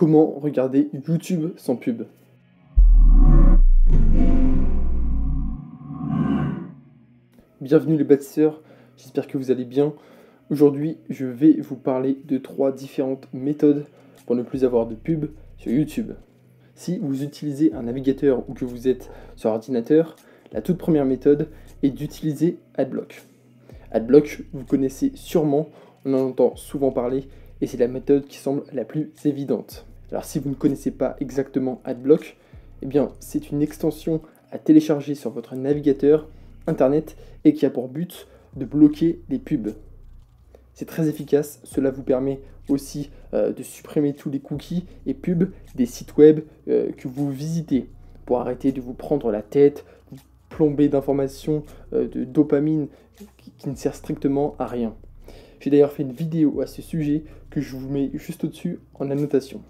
Comment regarder YouTube sans pub? Bienvenue les bâtisseurs, j'espère que vous allez bien. Aujourd'hui, je vais vous parler de 3 différentes méthodes pour ne plus avoir de pub sur YouTube. Si vous utilisez un navigateur ou que vous êtes sur ordinateur, la toute première méthode est d'utiliser Adblock. Adblock, vous connaissez sûrement, on en entend souvent parler, et c'est la méthode qui semble la plus évidente. Alors si vous ne connaissez pas exactement Adblock, eh bien c'est une extension à télécharger sur votre navigateur internet et qui a pour but de bloquer les pubs. C'est très efficace, cela vous permet aussi de supprimer tous les cookies et pubs des sites web que vous visitez pour arrêter de vous prendre la tête, vous plomber d'informations, de dopamine qui ne sert strictement à rien. J'ai d'ailleurs fait une vidéo à ce sujet que je vous mets juste au-dessus en annotation.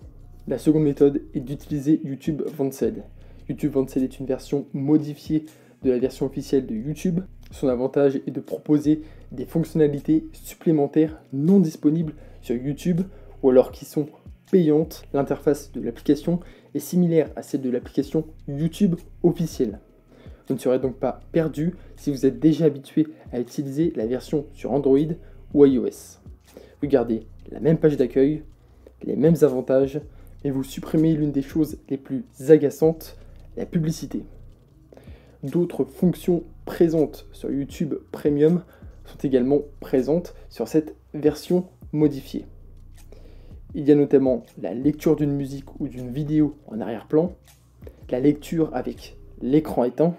La seconde méthode est d'utiliser YouTube Vanced. YouTube Vanced est une version modifiée de la version officielle de YouTube. Son avantage est de proposer des fonctionnalités supplémentaires non disponibles sur YouTube ou alors qui sont payantes. L'interface de l'application est similaire à celle de l'application YouTube officielle. Vous ne serez donc pas perdu si vous êtes déjà habitué à utiliser la version sur Android ou iOS. Vous gardez la même page d'accueil, les mêmes avantages, mais vous supprimez l'une des choses les plus agaçantes, la publicité. D'autres fonctions présentes sur YouTube Premium sont également présentes sur cette version modifiée. Il y a notamment la lecture d'une musique ou d'une vidéo en arrière-plan, la lecture avec l'écran éteint,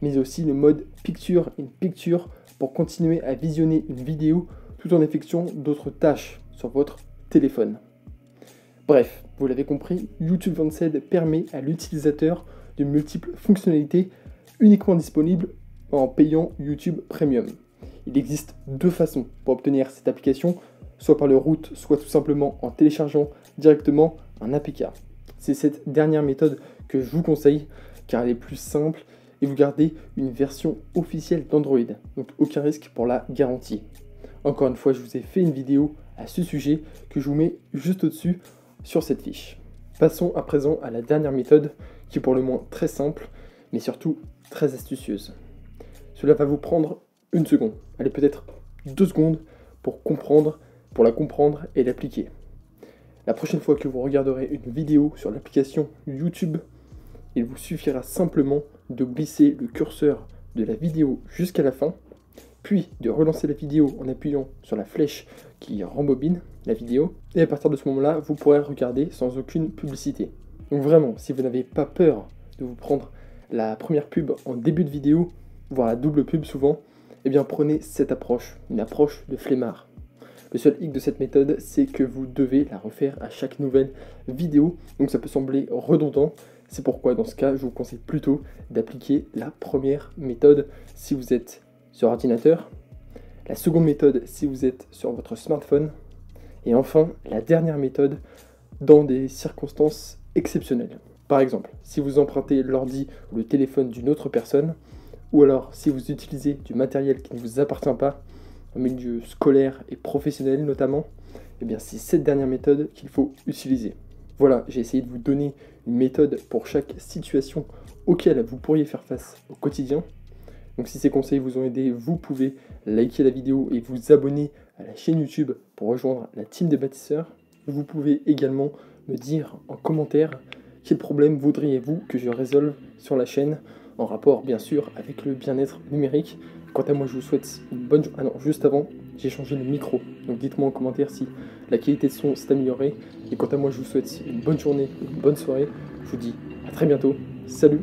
mais aussi le mode Picture in Picture pour continuer à visionner une vidéo tout en effectuant d'autres tâches sur votre téléphone. Bref, vous l'avez compris, YouTube Vanced permet à l'utilisateur de multiples fonctionnalités uniquement disponibles en payant YouTube Premium. Il existe deux façons pour obtenir cette application, soit par le route, soit tout simplement en téléchargeant directement un APK. C'est cette dernière méthode que je vous conseille car elle est plus simple et vous gardez une version officielle d'Android, donc aucun risque pour la garantie. Encore une fois, je vous ai fait une vidéo à ce sujet que je vous mets juste au-dessus sur cette fiche. Passons à présent à la dernière méthode qui est pour le moins très simple mais surtout très astucieuse. Cela va vous prendre une seconde, allez peut-être 2 secondes pour la comprendre et l'appliquer. La prochaine fois que vous regarderez une vidéo sur l'application YouTube, il vous suffira simplement de glisser le curseur de la vidéo jusqu'à la fin, puis de relancer la vidéo en appuyant sur la flèche qui rembobine la vidéo, et à partir de ce moment-là, vous pourrez regarder sans aucune publicité. Donc vraiment, si vous n'avez pas peur de vous prendre la première pub en début de vidéo, voire la double pub souvent, eh bien prenez cette approche, une approche de flemmard. Le seul hic de cette méthode, c'est que vous devez la refaire à chaque nouvelle vidéo, donc ça peut sembler redondant. C'est pourquoi dans ce cas, je vous conseille plutôt d'appliquer la première méthode si vous êtes sur ordinateur, la seconde méthode si vous êtes sur votre smartphone, et enfin la dernière méthode dans des circonstances exceptionnelles. Par exemple, si vous empruntez l'ordi ou le téléphone d'une autre personne, ou alors si vous utilisez du matériel qui ne vous appartient pas, en milieu scolaire et professionnel notamment, eh bien c'est cette dernière méthode qu'il faut utiliser. Voilà, j'ai essayé de vous donner une méthode pour chaque situation auquel vous pourriez faire face au quotidien. Donc si ces conseils vous ont aidé, vous pouvez liker la vidéo et vous abonner à la chaîne YouTube pour rejoindre la team des bâtisseurs. Vous pouvez également me dire en commentaire quel problème voudriez-vous que je résolve sur la chaîne, en rapport bien sûr avec le bien-être numérique. Quant à moi, je vous souhaite une bonne journée. Ah non, juste avant, j'ai changé le micro. Donc dites-moi en commentaire si la qualité de son s'est améliorée. Et quant à moi, je vous souhaite une bonne journée, une bonne soirée. Je vous dis à très bientôt. Salut!